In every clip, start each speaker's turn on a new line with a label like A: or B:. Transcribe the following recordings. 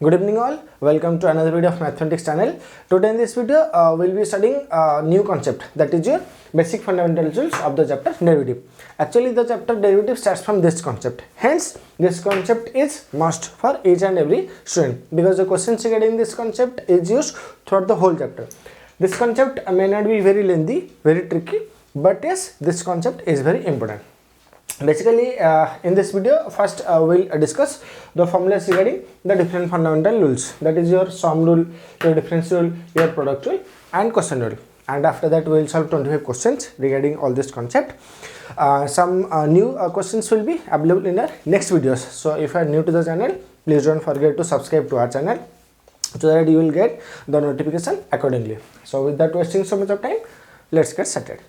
A: Good evening all, welcome to another video of mathematics channel. Today in this video we'll be studying a new concept, that is your basic fundamental rules of the chapter derivative. Actually the chapter derivative starts from this concept, hence this concept is must for each and every student because the questions regarding this concept is used throughout the whole chapter. This concept may not be very lengthy, very tricky, but yes, this concept is very important. Basically in this video first we'll discuss the formulas regarding the different fundamental rules, that is your sum rule, your difference rule, your product rule and quotient rule, and after that we'll solve 25 questions regarding all this concept. Some new questions will be available in our next videos, so if you are new to the channel, please don't forget to subscribe to our channel so that you will get the notification accordingly. So without wasting so much of time, let's get started.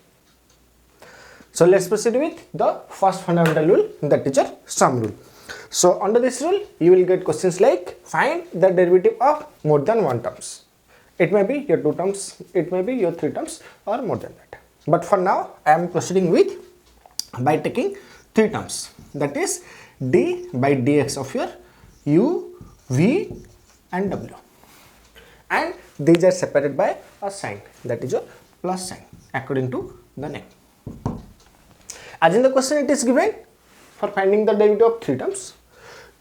A: So let's proceed with the first fundamental rule, that is your sum rule. So under this rule you will get questions like find the derivative of more than one terms. It may be your 2 terms, it may be your 3 terms or more than that. But for now I am proceeding with by taking 3 terms, that is d by dx of your u, v and w, and these are separated by a sign, that is your plus sign according to the name. As in the question it is given for finding the derivative of 3 terms.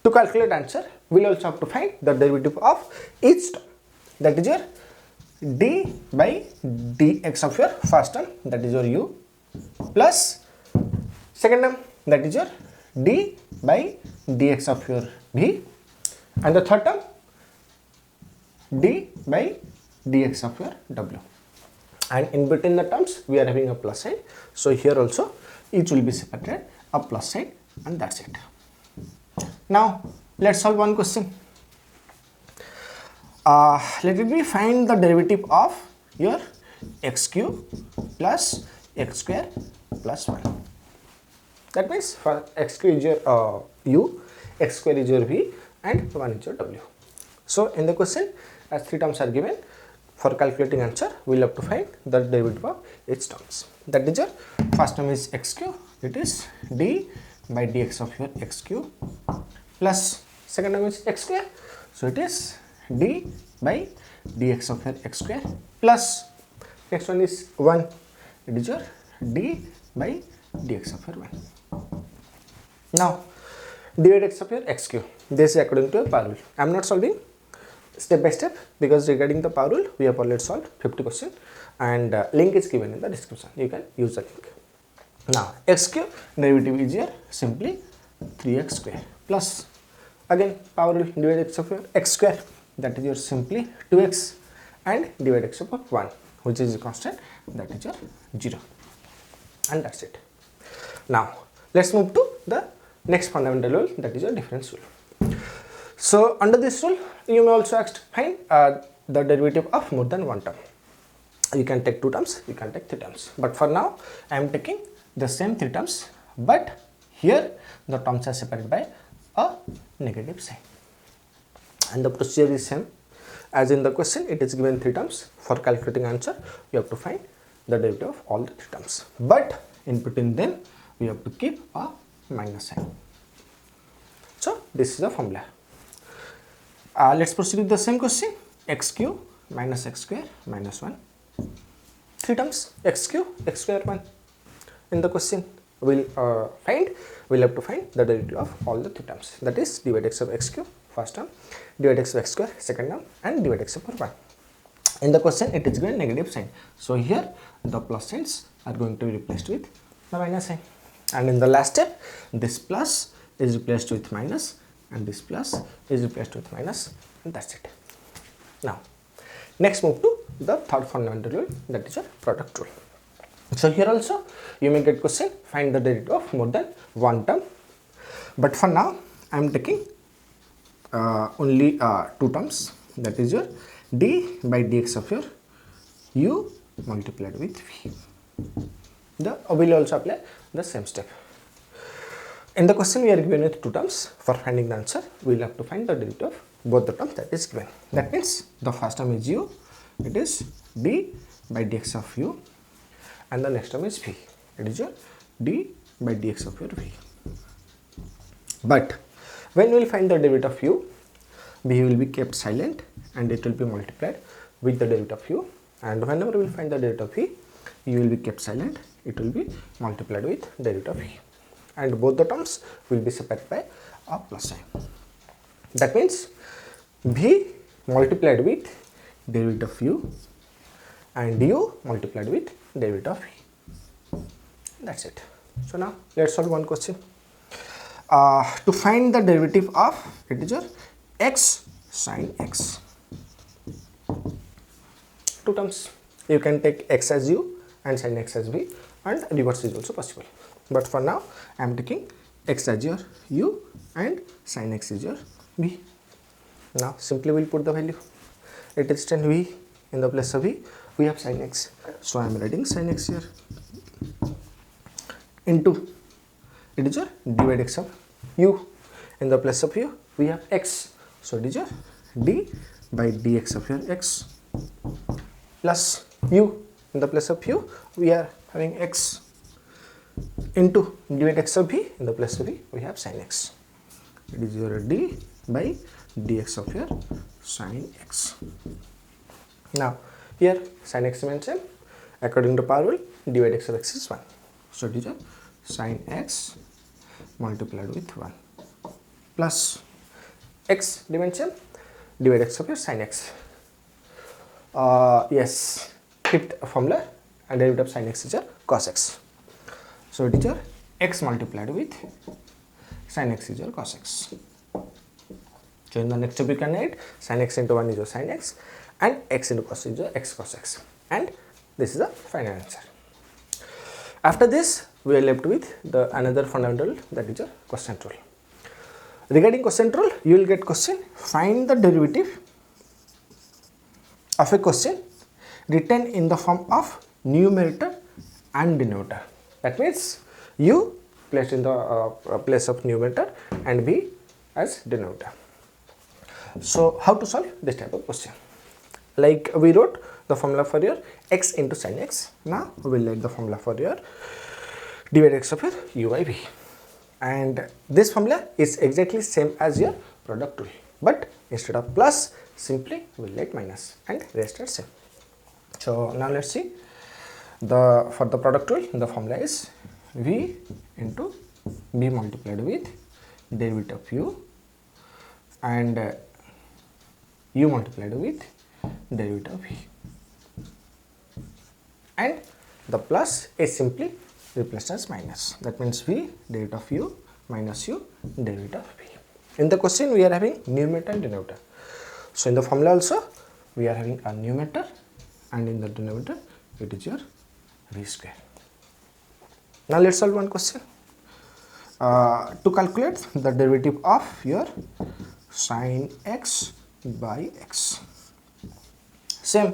A: To calculate answer, we will also have to find the derivative of each term, that is your d by dx of your first term, that is your u, plus second term, that is your d by dx of your v, and the third term d by dx of your w. And in between the terms we are having a plus sign, so here also each will be separated a plus sign, and that's it. Now let's solve one question. Let it be find the derivative of your x cube plus x square plus 1. That means for x cube is your u, x square is your v and 1 is your w. So in the question as 3 terms are given, for calculating answer we will have to find the derivative of each terms. That is your first term is x cube, it is d by dx of your x cube, plus second term is x square, so it is d by dx of your x square, plus next one is 1, it is your d by dx of your 1. Now d by dx of your x cube, this is according to a power rule. I am not solving step by step because regarding the power rule we have already solved 50 questions, and link is given in the description, you can use the link. Now x cube derivative is here simply 3x square, plus again power rule d by dx of your x square, that is your simply 2x, and d by dx of 1 which is a constant, that is your 0, and that's it. Now let's move to the next fundamental rule, that is your difference rule. So under this rule you may also ask find the derivative of more than one term. You can take 2 terms, you can take 3 terms, but for now I am taking the same 3 terms, but here the terms are separated by a negative sign, and the procedure is same as in the question. It is given 3 terms. For calculating answer you have to find the derivative of all the 3 terms, but in between them we have to keep a minus sign. So this is the formula. Let's proceed with the same question. X cube minus x square minus 1, 3 terms, x cube, x square, 1. In the question we'll have to find the derivative of all the 3 terms, that is d by dx of x cube first term, d by dx of x square second term, and d by dx of 1. In the question it is given negative sign, so here the plus signs are going to be replaced with the minus sign, and in the last step this plus is replaced with minus and this plus is replaced with minus, and that's it. Now next move to the third fundamental rule, that is your product rule. So here also you may get question find the derivative of more than one term, but for now I am taking only 2 terms, that is your d by dx of your u multiplied with v. We will also apply the same step. In the question we are given with 2 terms. For finding the answer we will have to find the derivative of both the terms that is given. That means the first term is u, it is d by dx of u, and the next term is v, it is your d by dx of your v. But when we will find the derivative of u, b will be kept silent and it will be multiplied with the derivative of u, and whenever we will find the derivative of v, u will be kept silent, it will be multiplied with derivative of v, and both the terms will be separated by a plus sign. That means v multiplied with derivative of u and u multiplied with derivative of v. That's it. So now let's solve one question. To find the derivative of integer x sin x. Two terms. You can take x as u and sin x as v, and reverse is also possible. But for now, I am taking x as your u and sin x is your v. Now simply we'll put the value. It is 10v in the place of v. We have sin x, so I am writing sin x here into integer divide x of u. In the place of u, we have x, so integer d by dx of your x plus u. In the place of u, we are having x into divide x of v. In the place of v, we have sin x. It is your d by dx of your sin x. Now here sin x means according to power rule, divide x of x is 1. So it is your sin x multiplied with 1 plus x dimension divide x of your sin x. Yes, fifth formula, and derivative of sin x is your cos x. So it is your x multiplied with sin x is your cos x. So in the next step you can write sin x into 1 is your sin x and x into cos is your x cos x, and this is the final answer. After this, we are left with the another fundamental, that is your quotient rule. Regarding quotient rule, you will get question, find the derivative of a question written in the form of numerator and denominator. That means u placed in the place of numerator and v as denominator. So how to solve this type of question? Like we wrote the formula for your x into sin x. Now we will write the formula for your divide x of your u by v, and this formula is exactly same as your product rule, but instead of plus simply we will write minus and rest are same. So now let's see, for the product rule the formula is v into b multiplied with derivative of u and u multiplied with derivative of v, and the plus is simply replaced as minus. That means v derivative of u minus u derivative of v. In the question we are having numerator and denominator. So in the formula also we are having a numerator, and in the denominator it is your v square. Now let's solve one question. To calculate the derivative of your sin x by x. Same,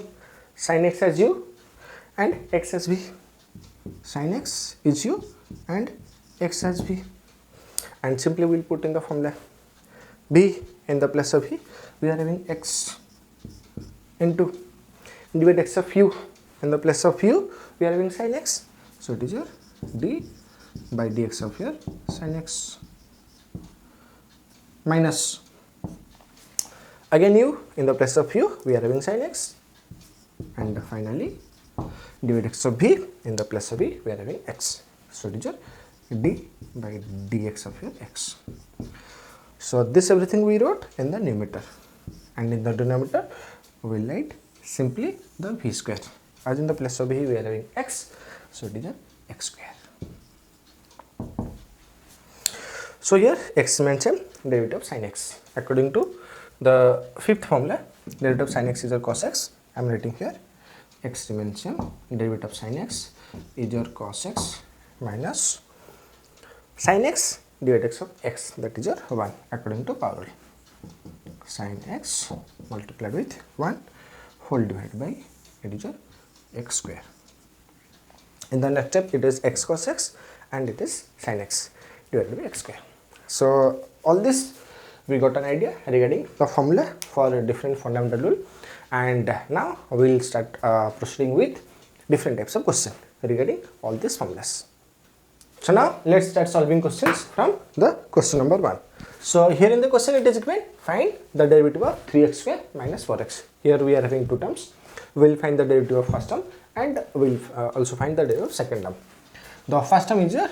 A: sin x as u and x as v. Sin x is u and x as v, and simply we will put in the formula b in the place of v. We are having x into divide x of u. In the place of u we are having sin x, so it is your d by dx of your sin x minus again u. In the place of u we are having sin x, and finally divide x of v. In the place of v we are having x, so it is your d by dx of your x. So this everything we wrote in the numerator, and in the denominator we will write simply the v square, as in the place of v we are having x, so it is your x square. So here x mentioned derivative of sin x. According to the fifth formula, derivative of sin x is your cos x. I am writing here x dimension derivative of sin x is your cos x minus sin x divide x of x, that is your 1 according to power rule. Sin x multiplied with 1 whole divided by it is your x square. In the next step it is x cos x and it is sin x divided by x square. So all this we got an idea regarding the formula for a different fundamental rule, and now we will start proceeding with different types of questions regarding all these formulas. So now let's start solving questions from the question number 1. So here in the question it is given, find the derivative of 3x square minus 4x. Here we are having two terms. We will find the derivative of first term and we will also find the derivative of second term. The first term is here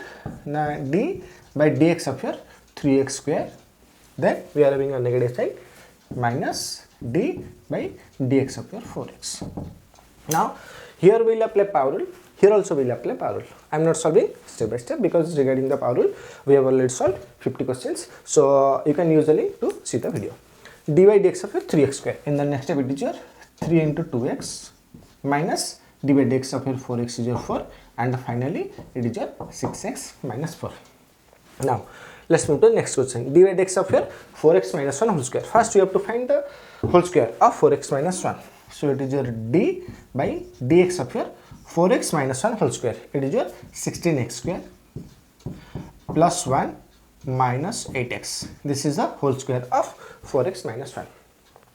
A: d by dx of your 3x square. Then we are having a negative side minus d by dx of your 4x. Now here we will apply power rule. Here also we will apply power rule. I am not solving step by step because regarding the power rule we have already solved 50 questions. So you can use the link to see the video. d by dx of your 3x square. In the next step it is your 3 into 2x minus d by dx of your 4x is your 4 and finally it is your 6x minus 4. Now let's move to the next question. d by dx of your 4x minus 1 whole square. First we have to find the whole square of 4x minus 1. So it is your d by dx of your 4x minus 1 whole square. It is your 16x square plus 1 minus 8x. This is the whole square of 4x minus 1.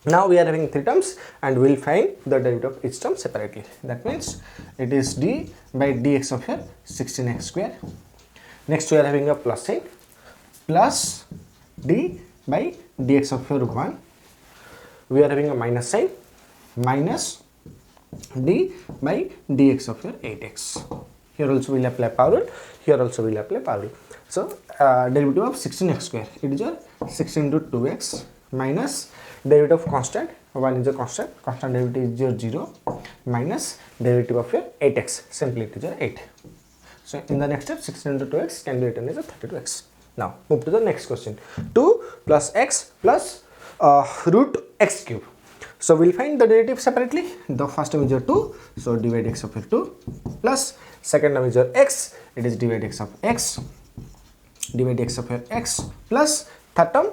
A: Now we are having three terms and we will find the derivative of each term separately. That means it is d by dx of your 16x square. Next we are having a plus sign plus d by dx of your 1. We are having a minus sign minus d by dx of your 8x. Here also we will apply power rule. Here also we will apply power rule. So derivative of 16x square. It is your 16 into 2x minus derivative of constant. 1 is a constant. Constant derivative is your 0 minus derivative of your 8x. Simply it is your 8. So in the next step 16 into 2x can be written as a 32x. Now move to the next question. 2 plus x plus root x cube. So we will find the derivative separately. The first term is your 2, so d by dx of your 2 plus second term is your x, it is d by dx of x, d by dx of your x plus third term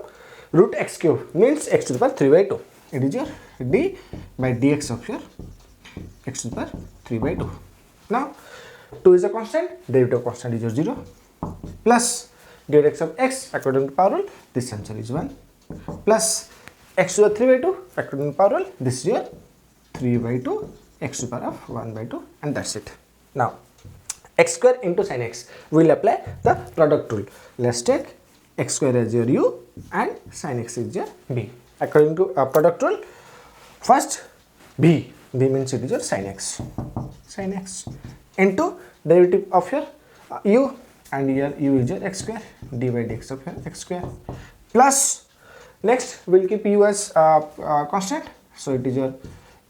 A: root x cube means x to the power 3 by 2. It is your d by dx of your x to the power 3 by 2. Now 2 is a constant, derivative of constant is your 0 plus d by dx of x according to power rule, this answer is 1 plus x to the 3 by 2 according to power rule, this is your 3 by 2 x to the power of 1 by 2 and that's it. Now x square into sin x, we will apply the product rule. Let's take x square as your u and sin x is your b. According to product rule, first b means it is your sin x into derivative of your u and here u is your x square, d by dx of your x square plus next we will keep u as constant, so it is your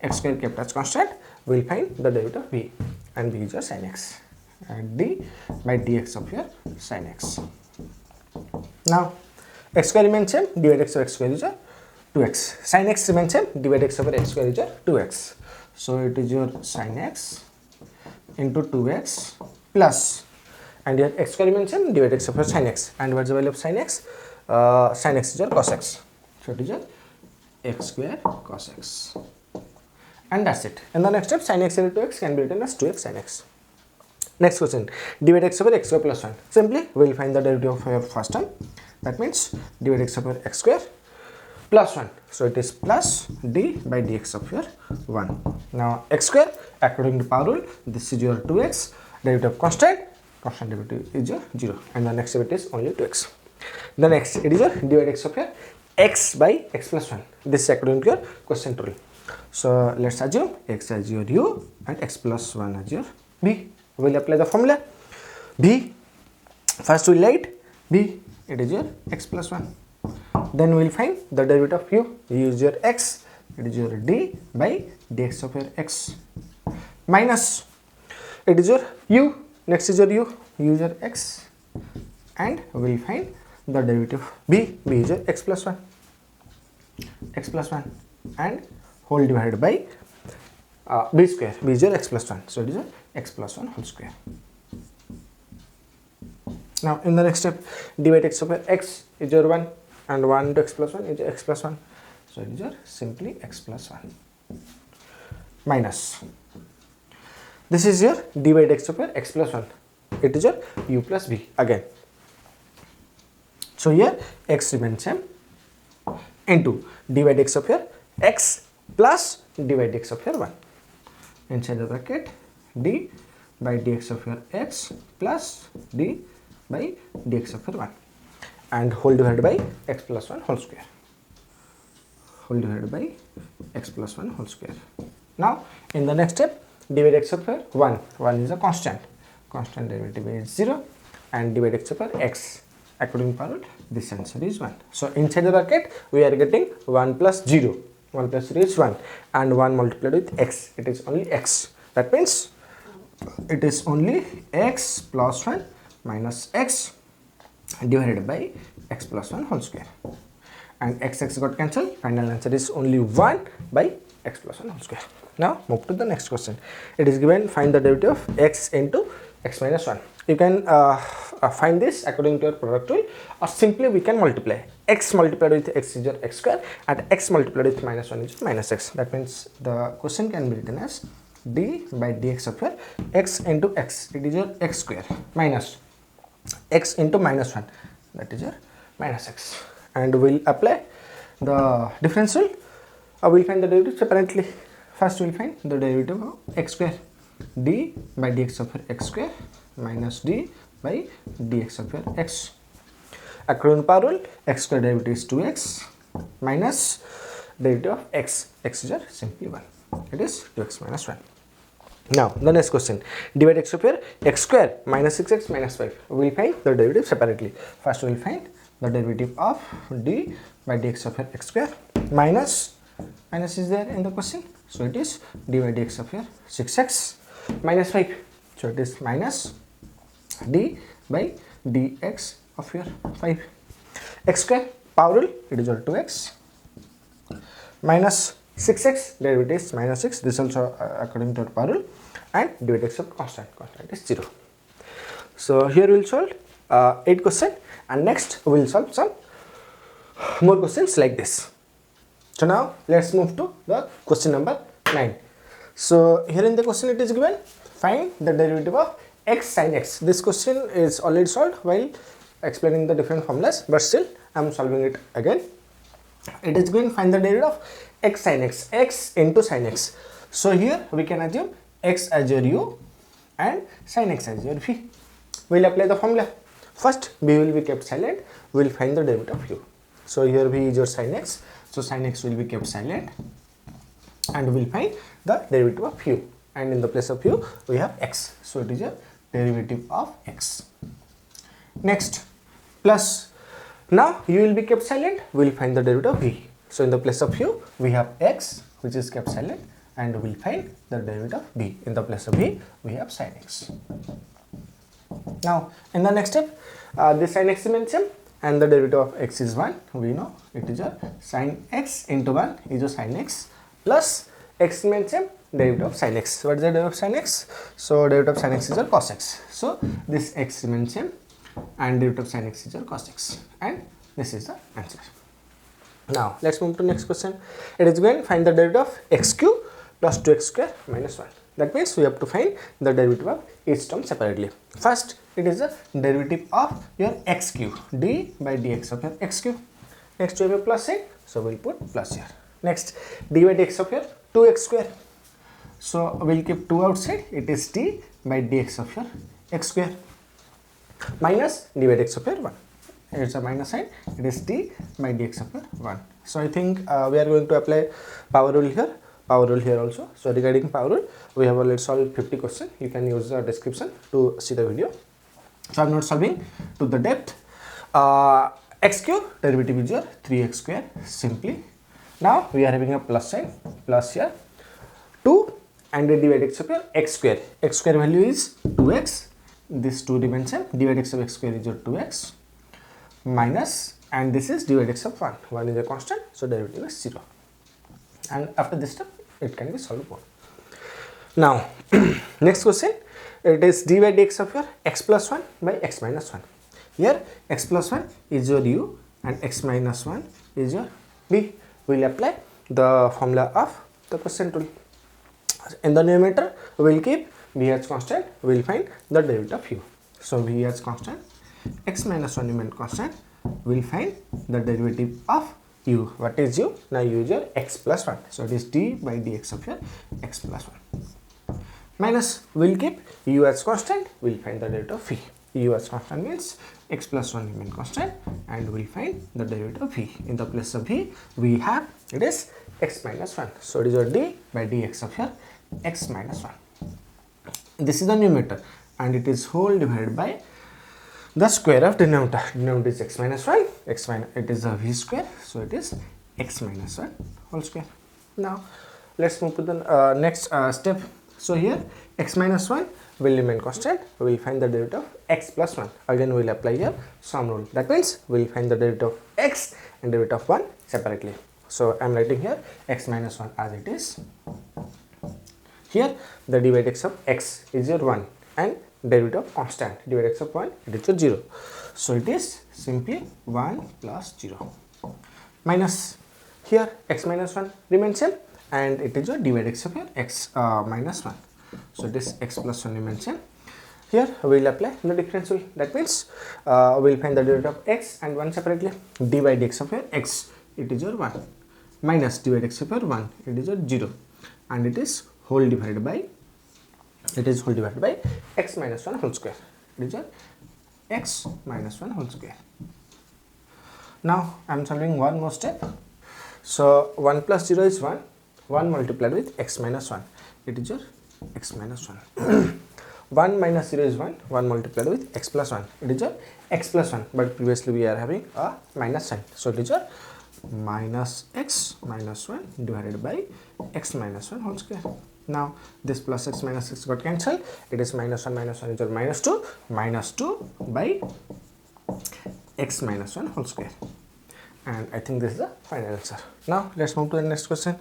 A: x square kept as constant. We will find the derivative of b and b is your sin x and d by dx of your sin x. Now x square remains same, d by dx of x square is your 2x, sin x remains same, d by dx of x square is your 2x. So it is your sin x into 2x plus and here x square remains same, d by dx of your sin x, and what is the value of sin x? Sin x is your cos x, so it is your x square cos x and that's it. In the next step sin x into 2x can be written as 2x sin x. Next question, d by dx over x square plus 1. Simply we will find the derivative of your first term, that means d by dx over x square plus 1, so it is plus d by dx of your 1. Now x square according to power rule, this is your 2x, derivative of constant derivative is your 0 and the next step it is only 2x. The next it is your d by dx of your x by x plus 1. This is according to your quotient rule. So let's assume x as your u and x plus 1 as your b. We will apply the formula b. First we will write b, it is your x plus 1. Then we will find the derivative of u is your x, it is your d by dx of your x minus it is your u, next is your u is your x and we will find the derivative of b is your x plus 1 and whole divided by b square, b is your x plus 1, so it is your x plus 1 whole square. Now in the next step d by dx over x is your 1 and 1 into x plus 1 is your x plus 1, so it is your simply x plus 1 minus this is your d by dx over x plus 1, it is your u plus b again. So here x remains same into d by dx of your x plus d by dx of your 1. Inside the bracket d by dx of your x plus d by dx of your 1. and whole divided by x plus 1 whole square. Whole divided by x plus 1 whole square. Now in the next step, divide x over 1. 1 is a constant. Constant derivative is 0 and divide x over x. According to parallel, this answer is 1. So inside the bracket we are getting 1 plus 0. 1 plus 0 is 1 and 1 multiplied with x. It is only x. That means it is only x plus 1 minus x divided by x plus 1 whole square. And x got cancelled. Final answer is only 1 by x plus 1 whole square. Now move to the next question. It is given find the derivative of x into x minus 1. You can find this according to your product rule, or simply we can multiply. X multiplied with x is your x square and x multiplied with minus 1 is minus x. That means the question can be written as d by dx of your x into x. It is your x square minus x into minus 1. That is your minus x. And we'll apply the difference rule. We'll find the derivative separately. First we'll find the derivative of x square. D by dx of your x square minus d by dx of your x. According to power rule, x square derivative is 2x minus derivative of x. X is your simply 1. It is 2x minus 1. Now the next question, divide x of your x square minus 6x minus 5. We will find the derivative separately. First we will find the derivative of d by dx of your x square minus is there in the question. So it is d by dx of your 6x minus 5. So it is minus d by dx of your 5. X square power rule, it is your 2x minus 6x, derivative is minus 6. This also according to our power rule, and divide x of constant is 0. So here we will solve 8 questions, and next we will solve some more questions like this. So now let's move to the question number 9. So here in the question it is given find the derivative of x sin x. This question is already solved while explaining the different formulas, but still I am solving it again. It is given find the derivative of x sin x, x into sin x. So here we can assume x as your u and sin x as your v. We will apply the formula. First b will be kept silent, we will find the derivative of u. So here v is your sin x, so sin x will be kept silent and we will find the derivative of u, and in the place of u we have x, so it is a derivative of x. Next plus, now u will be kept silent, we will find the derivative of v. So in the place of u we have x which is kept silent and we will find the derivative of v. In the place of v we have sin x. Now in the next step, this sin x remains same and the derivative of x is 1. We know it is a sin x into 1 is a sin x plus x remains same, derivative of sin x. What is the derivative of sin x? So derivative of sin x is your cos x. So this x remains same and derivative of sin x is your cos x, and this is the answer. Now let's move to next question. It is going to find the derivative of x cube plus 2x square minus 1. That means we have to find the derivative of each term separately. First it is the derivative of your x cube, d by dx of your x cube. Next we have a plus sign, so we will put plus here. Next d by dx of your 2x square. So we will keep 2 outside, it is d by dx of your x square minus d by dx of your 1. It is a minus sign, it is d by dx of your 1. So I think we are going to apply power rule here, power rule here also. So regarding power rule, we have already solved 50 questions. You can use the description to see the video. So I am not solving to the depth. X cube derivative is your 3x square simply. Now we are having a plus sign, plus here 2 and d by dx of your x square. X square value is 2x. This 2 remains same. D by dx of x square is your 2x minus, and this is d by dx of 1. 1 is a constant, so derivative is 0. And after this step, it can be solved more. Now, next question, it is d by dx of your x plus 1 by x minus 1. Here, x plus 1 is your u and x minus 1 is your v. We will apply the formula of the quotient rule. In the numerator, we will keep v as constant, we will find the derivative of u. So, v as constant, x minus 1 remain constant, we will find the derivative of u. What is u? Now u is your x plus 1. So it is d by dx of your x plus 1. Minus, we will keep u as constant, we will find the derivative of v. U as constant means x plus 1 remain constant, and we'll find the derivative of v. In the place of v, we have it is x minus 1. So it is your d by dx of your x minus 1. This is the numerator, and it is whole divided by the square of denominator. Denominator is x minus 1, it is a v square, so it is x minus 1 whole square. Now let's move to the next step. So here x minus 1 will remain constant. We will find the derivative of x plus 1. Again we will apply here sum rule. That means we will find the derivative of x and derivative of 1 separately. So I am writing here x minus 1 as it is. Here the dy dx of x is your 1 and derivative of constant dy dx of 1, it is your 0. So it is simply 1 plus 0 minus here x minus 1 remains same, and it is your dy dx of your x minus 1. So it is x plus 1 remains same. Here we will apply the difference rule. That means we will find the derivative of x and 1 separately. Dy dx of your x, it is your 1, minus dy dx of your 1, it is your 0, and it is whole divided by x minus 1 whole square. It is your x minus 1 whole square. Now I am solving one more step. So 1 plus 0 is 1, 1 multiplied with x minus 1, it is your x minus 1. 1 minus 0 is 1, 1 multiplied with x plus 1, it is your x plus 1, but previously we are having a minus sign. So it is your minus x minus 1 divided by x minus 1 whole square. Now this plus x minus x got cancelled, it is minus 1 is your minus 2 by x minus 1 whole square. And I think this is the final answer. Now let's move to the next question.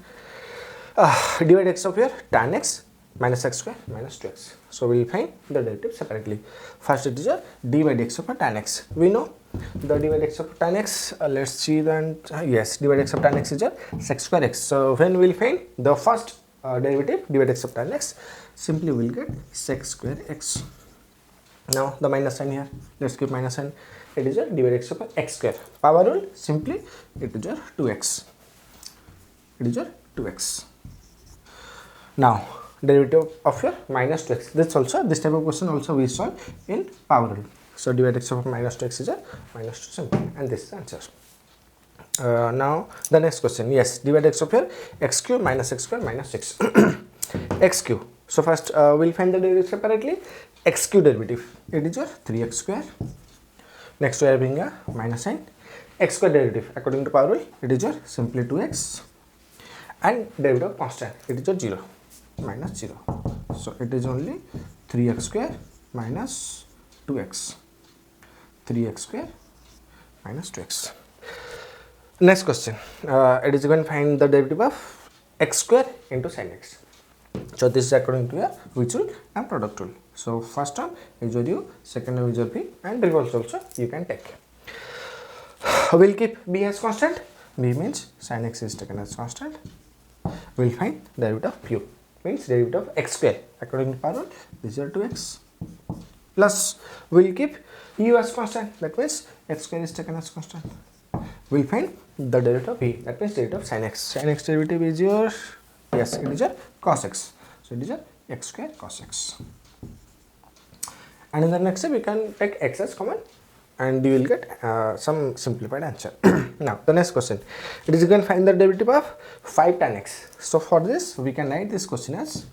A: Dy dx of your tan x minus x square minus 2x. So we will find the derivative separately. First it is your dy dx of a tan x. We know the dy dx of tan x. Let's see that yes, dy dx of tan x is your sec square x. So when we will find the first derivative dy dx of tan x, simply we will get sec square x. Now the minus sign here, let's keep minus sign. It is your dy dx of x square. Power rule, simply it is your 2x. It is your 2x. Now derivative of your minus 2x. This type of question also we solve in power rule. So dy dx of minus 2x is a minus 2 simple, and this is the answer. Now the next question. Yes, dy dx of your x cube minus x square minus 6. X cube. So first we'll find the derivative separately. X cube derivative, it is your 3x square. Next we are having a minus sign. X square derivative according to power rule, it is your simply 2x, and derivative of constant, it is your 0 minus 0. So it is only 3x square minus 2x. 3x square minus 2x. Next question. It is going to find the derivative of x square into sin x. So this is according to your which rule and product rule. So first term is your u, second term is your p, and reverse also you can take. We'll keep b as constant. B means sin x is taken as constant. We'll find derivative of u, means derivative of x square according to power rule. This is your 2x plus we'll keep u as constant. That means x square is taken as constant. We'll find the derivative of b. That means derivative of sin x. Sin x derivative is your, yes, it is your cos x. So it is your x square cos x. And in the next step, you can take x as common, and you will get some simplified answer. Now the next question. It is you can find the derivative of 5 tan x. So for this, we can write this question as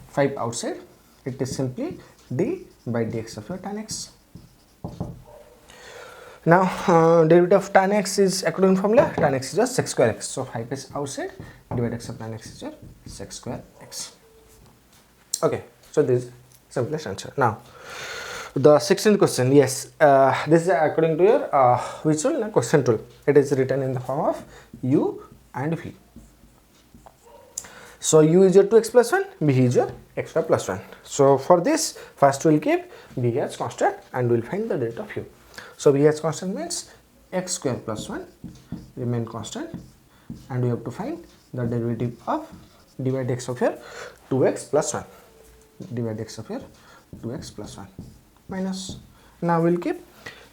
A: 5 outside. It is simply d by dx of your tan x. Now derivative of tan x is according to formula. Tan x is just sec square x. So 5 is outside. Dy dx of tan x is your sec square x. Okay, so this is simplest answer. Now the 16th question. Yes, this is according to your which rule? Quotient rule. It is written in the form of u and v. So u is your 2x plus 1, b is your x square plus 1. So for this, first we will keep b as constant and we will find the derivative of u. So b as constant means x square plus 1 remain constant, and we have to find the derivative of dy dx of your 2x plus 1. Dy dx of your 2x plus 1 minus. Now we will keep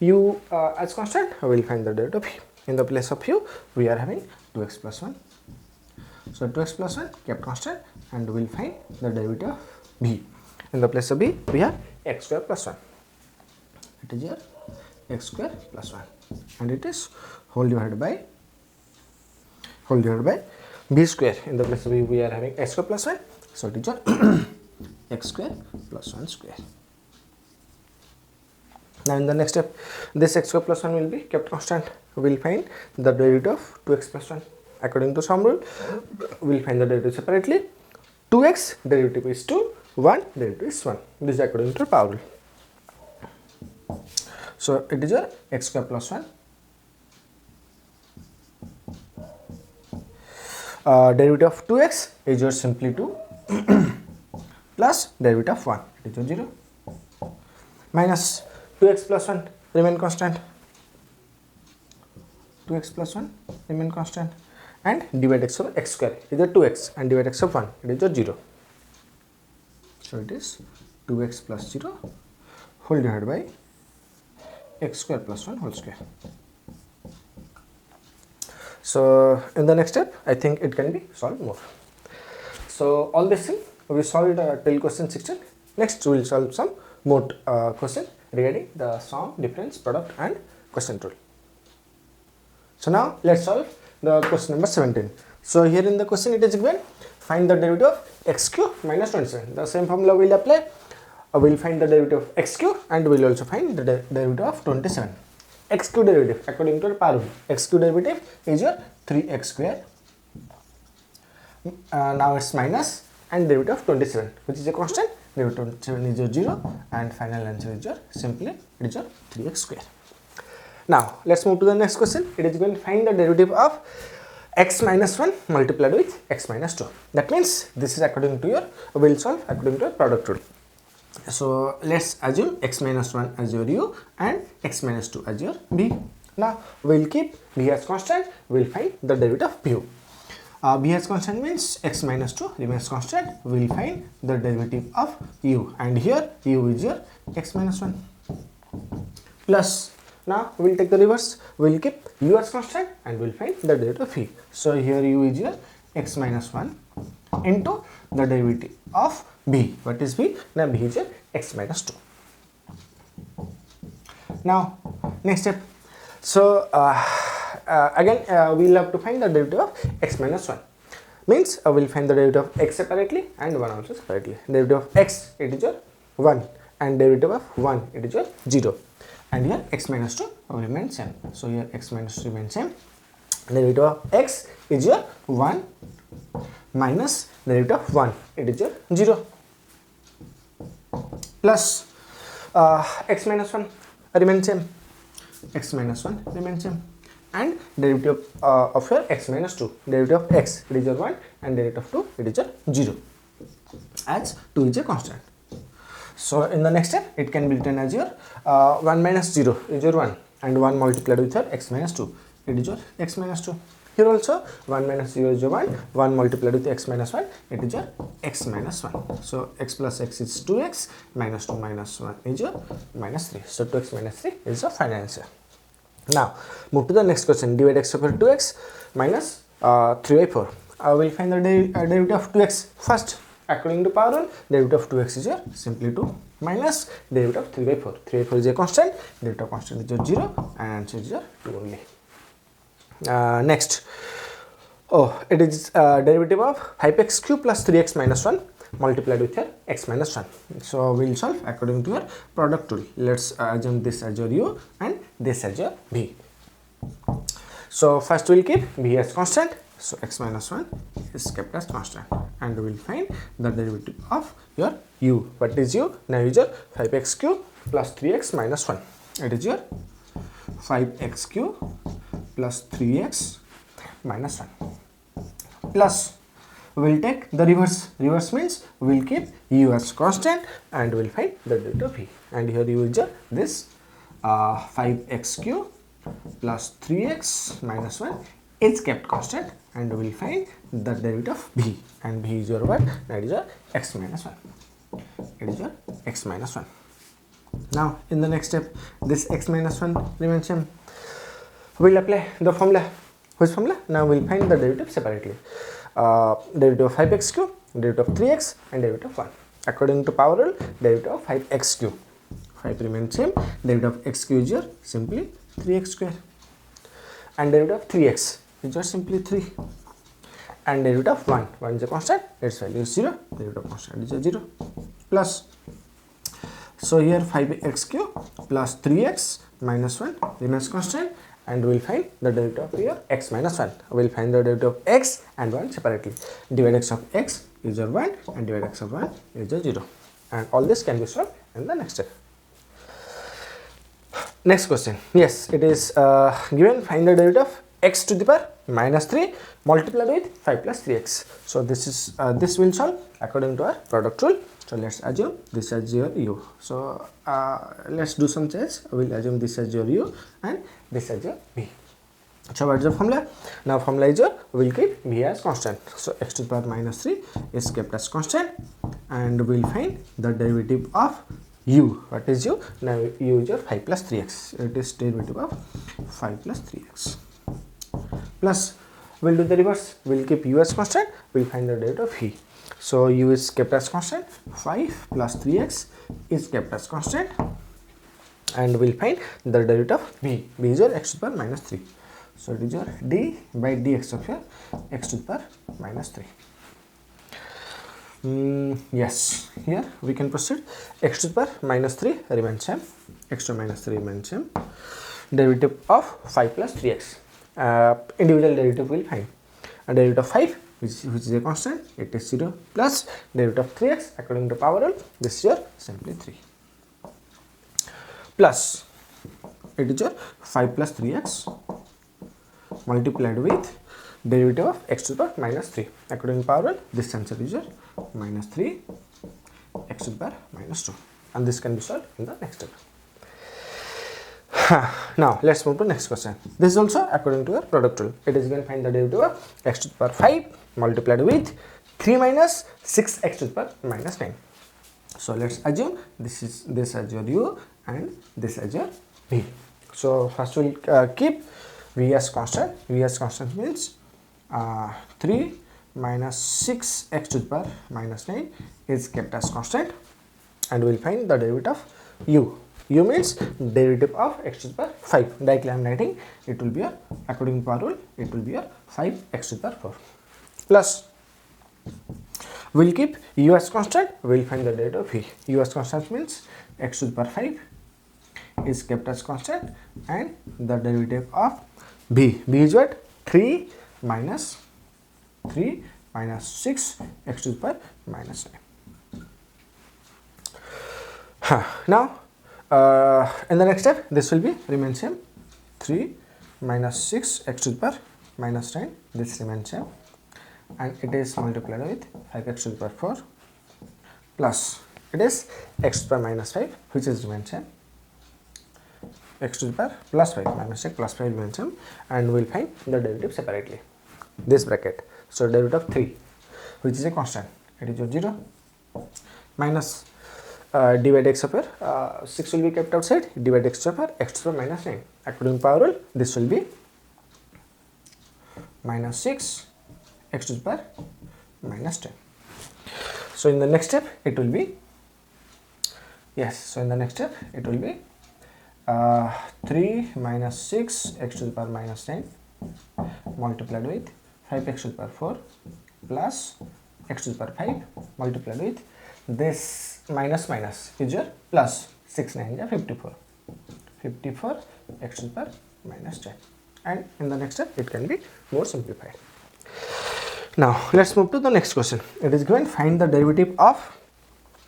A: u as constant. We will find the derivative of u. In the place of u, we are having 2x plus 1. So 2x plus 1 kept constant, and we will find the derivative of b. In the place of b, we have x square plus 1. It is your x square plus 1, and it is whole divided by b square. In the place of b we are having x square plus 1, so it is your x square plus 1 square. Now in the next step, this x square plus 1 will be kept constant. We will find the derivative of 2x plus 1. According to some rule, we will find the derivative separately. 2x derivative is 2, 1 derivative is 1. This is according to power rule. So it is your x square plus 1. Derivative of 2x is your simply 2 plus derivative of 1, it is your 0, minus 2x plus 1 remain constant, 2x plus 1 remain constant, and divide x over x square is your 2x, and divide x over 1, it is your 0. So it is 2x plus 0 whole divided by x square plus 1 whole square. So in the next step, I think it can be solved more. So all this thing we solved till question 16. Next we will solve some more question regarding the sum, difference, product, and quotient rule. So now let's solve the question number 17. So here in the question it is given, find the derivative of x cube minus 27. The same formula we will apply. We will find the derivative of x cube, and we will also find the derivative of 27. X cube derivative according to the power rule. X cube derivative is your 3x square. Now it's minus, and derivative of 27, which is a constant. Derivative of 27 is your 0, and final answer is your simply it is your 3x square. Now let's move to the next question. It is going to find the derivative of x minus 1 multiplied with x minus 2. That means this is according to your, we will solve according to your product rule. So let's assume x minus 1 as your u and x minus 2 as your b. Now we will keep b as constant. We will find the derivative of u. B as constant means x minus 2 remains constant. We will find the derivative of u, and here u is your x minus 1 plus. Now we will take the reverse. We will keep u as constant, and we will find the derivative of v. So here u is your x minus 1 into the derivative of b. What is b? Now b is your x minus 2. Now next step. So again we will have to find the derivative of x minus 1. Means we will find the derivative of x separately and 1 also separately. Derivative of x, it is your 1, and derivative of 1, it is your 0. And here x minus 2 remains same. So here x minus 2 remains same. Derivative of x is your 1 minus derivative of 1, it is your 0, plus x minus 1 remains same. X minus 1 remains same, and derivative of your x minus 2, derivative of x, it is your 1, and derivative of 2, it is your 0, as 2 is a constant. So in the next step, it can be written as your 1 minus 0 is your 1, and 1 multiplied with your x minus 2, it is your x minus 2. Here also 1 minus 0 is your 1, 1 multiplied with x minus 1, it is your x minus 1. So x plus x is 2x, minus 2 minus 1 is your minus 3. So 2x minus 3 is your final answer. Now move to the next question. Divide x over 2x minus 3 by 4. I will find the derivative of 2x first. According to power rule, derivative of 2x is your simply 2 minus derivative of 3 by 4. 3 by 4 is a constant, derivative of constant is your 0, and answer is your 2 only. Next, it is derivative of 5x cube plus 3x minus 1 multiplied with your x minus 1. So we will solve according to your product rule. Let's assume this as your u and this as your b. So first we will keep b as constant. So x minus 1 is kept as constant, and we will find the derivative of your u. What is u? Now is your 5x cube plus 3x minus 1. It is your 5x cube plus 3x minus 1 plus we will take the reverse. Reverse means we will keep u as constant, and we will find the derivative of v. And here u is your this 5x cube plus 3x minus 1 is kept constant, and we will find the derivative of b, and b is your what? That is your x minus 1. It is your x minus 1. Now in the next step, this x minus 1 remains same. We will apply the formula. Which formula? Now we will find the derivative separately. Derivative of 5x cube, derivative of 3x, and derivative of 1. According to power rule, derivative of 5x cube. 5 remains same. Derivative of x cube is your simply 3x square. And derivative of 3x is just simply 3. And derivative of 1 is a constant, its value is 0, derivative of constant is a 0. Plus, so here 5x cube plus 3x minus 1 remains constant, and we will find the derivative of your x minus 1. We will find the derivative of x and 1 separately. Divide x of x is your 1 and divide x of 1 is your 0. And all this can be solved in the next step. Next question. Yes, it is given, find the derivative of x to the power minus 3 multiplied with 5 plus 3x. So this is this will solve according to our product rule. So let's assume this as your u. So let's do some change. I will assume this as your u and this as your v. So what is the formula? Now formula is your, we will keep v as constant. So x to the power minus 3 is kept as constant, and we will find the derivative of u. What is u? Now u is your 5 plus 3x. It is derivative of 5 plus 3x. Plus, we will do the reverse. We will keep u as constant. We will find the derivative of v. So u is kept as constant. 5 plus 3x is kept as constant, and we will find the derivative of v. v is your x to the power minus 3. So it is your d by dx of your x to the power minus 3. Yes, here we can proceed. X to the power minus 3 remains same. X to minus 3 remains same. Derivative of 5 plus 3x. Individual derivative will find. A derivative of 5, which is a constant, it is 0, plus derivative of 3x according to power rule, this is your simply 3. Plus, it is your 5 plus 3x multiplied with derivative of x to the power minus 3 according to power rule, this answer is your minus 3 x to the power minus 2, and this can be solved in the next step. Now let's move to next question. This is also according to your product rule. It is going to find the derivative of x to the power 5 multiplied with 3 minus 6x to the power minus 9. So let's assume this as your u and this as your v. So first we will keep v as constant. V as constant means 3 minus 6x to the power minus 9 is kept as constant, and we will find the derivative of u. U means derivative of x to the power 5. Directly I am writing, it will be a, according to power rule, it will be a 5x to the power 4. Plus, we will keep u as constant, we will find the derivative of v. U as constant means x to the power 5 is kept as constant, and the derivative of v. V is what? 3 minus 6 x to the power minus 9. Now, in the next step, this will be remain same. 3 minus 6 x to the power minus 9, this remains same, and it is multiplied with 5x to the power 4, plus it is x to the power minus 5, which is remains same, x to the power plus 5 minus 6 plus 5 remains same, and we will find the derivative separately, this bracket. So derivative of 3, which is a constant, it is your 0, minus divide x over 6 will be kept outside, divide x over x to the power minus 9. According to power rule, this will be minus 6 x to the power minus 10. So in the next step, it will be, yes, so in the next step, it will be 3 minus 6 x to the power minus 9 multiplied with 5x to the power 4 plus x to the power 5 multiplied with this minus minus is your plus, 6 9 is 54 x to the power minus 10, and in the next step it can be more simplified. Now let's move to the next question. It is given, find the derivative of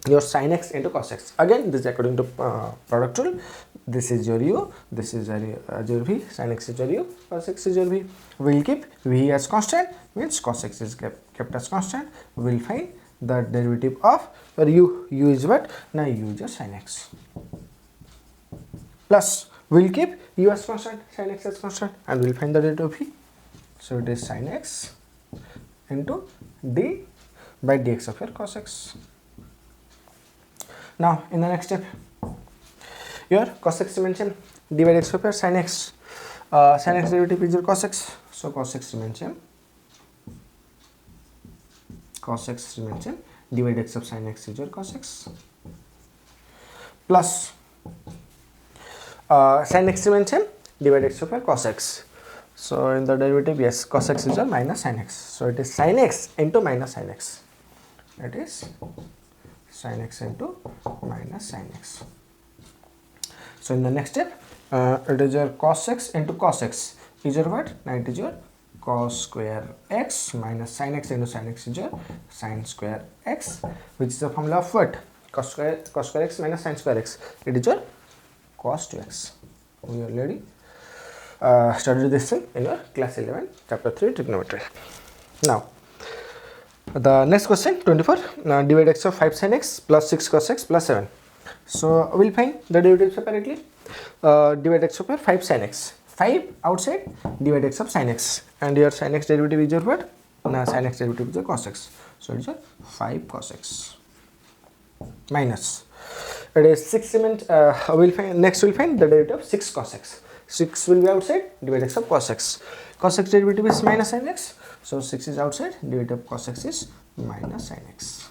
A: your sin x into cos x. Again, this is according to product rule. This is your u, this is your v, sin x is your u, cos x is your v. We will keep v as constant, means cos x is kept as constant. We will find the derivative of u. U is what? Now u is your sin x. Plus, we will keep u as constant, sin x as constant, and we will find the derivative of v. So it is sin x into d by dx of your cos x. Now in the next step, your cos x remains same, d by dx of your sin x. Sin x derivative is your cos x, so cos x remains same. Cos x remains same, d by dx of sin x is your cos x. Plus sin x remains same, divide x over cos x. So in the derivative, yes, cos x is a minus sin x. So it is sin x into minus sin x. That is sin x into minus sin x. So in the next step, it is your cos x into cos x is your what? Now it is your cos square x minus sin x into sin x is your sin square x, which is the formula of what? Cos square x minus sin square x. It is your cos 2x. We already studied this thing in your class 11 chapter 3 trigonometry. Now the next question 24, divide x of 5 sin x plus 6 cos x plus 7. So we'll find the derivatives separately. Divide x over 5 sin x, 5 outside, divide x of sin x, and your sin x derivative is your what? Sin x derivative is your cos x. So it is your 5 cos x minus, it is 6 remains. We'll find the derivative of 6 cos x. 6 will be outside, divide x of cos x. Cos x derivative is minus sin x. So 6 is outside, derivative of cos x is minus sin x.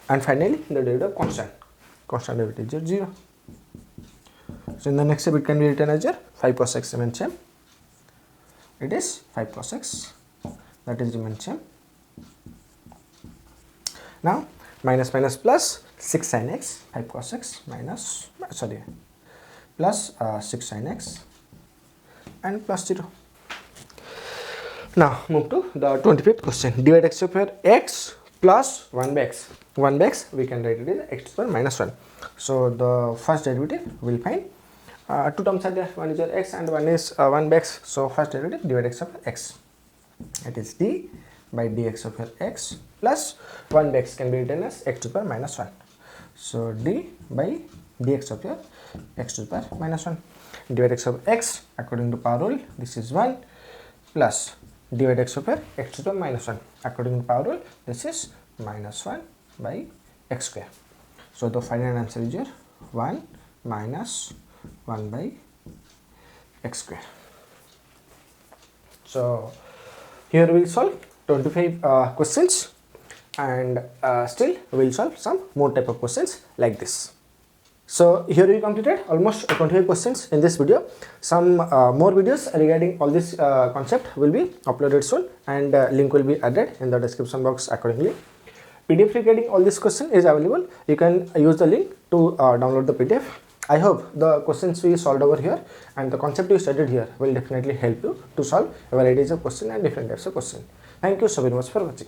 A: And finally, the derivative of constant derivative is 0. So in the next step, it can be written as 5 cos x remains same. It is 5 cos x, that is remains same. Now minus minus plus 6 sin x, 5 cos x minus, plus 6 sin x and plus 0. Now move to the 25th question. Divide x over x plus 1 by x. 1 by x, we can write it as x to the power minus 1. So the first derivative will find, two terms are there, one is your x and one is 1 by x. So first derivative, divide x over x. It is d by dx over x plus 1 by x can be written as x to the power minus 1. So d by dx over x to the power minus 1. Divide x over x according to power rule, this is 1, plus divide x over x to the power minus 1 according to power rule, this is minus 1 by x square. So the final answer is your 1 minus 1 by x square. So here we will solve 25 questions, and still we will solve some more type of questions like this. So here we completed almost 25 questions in this video. Some more videos regarding all this concept will be uploaded soon, and link will be added in the description box accordingly. PDF regarding all this question is available. You can use the link to download the PDF. I hope the questions we solved over here and the concept you studied here will definitely help you to solve varieties of questions and different types of questions. Thank you so very much for watching.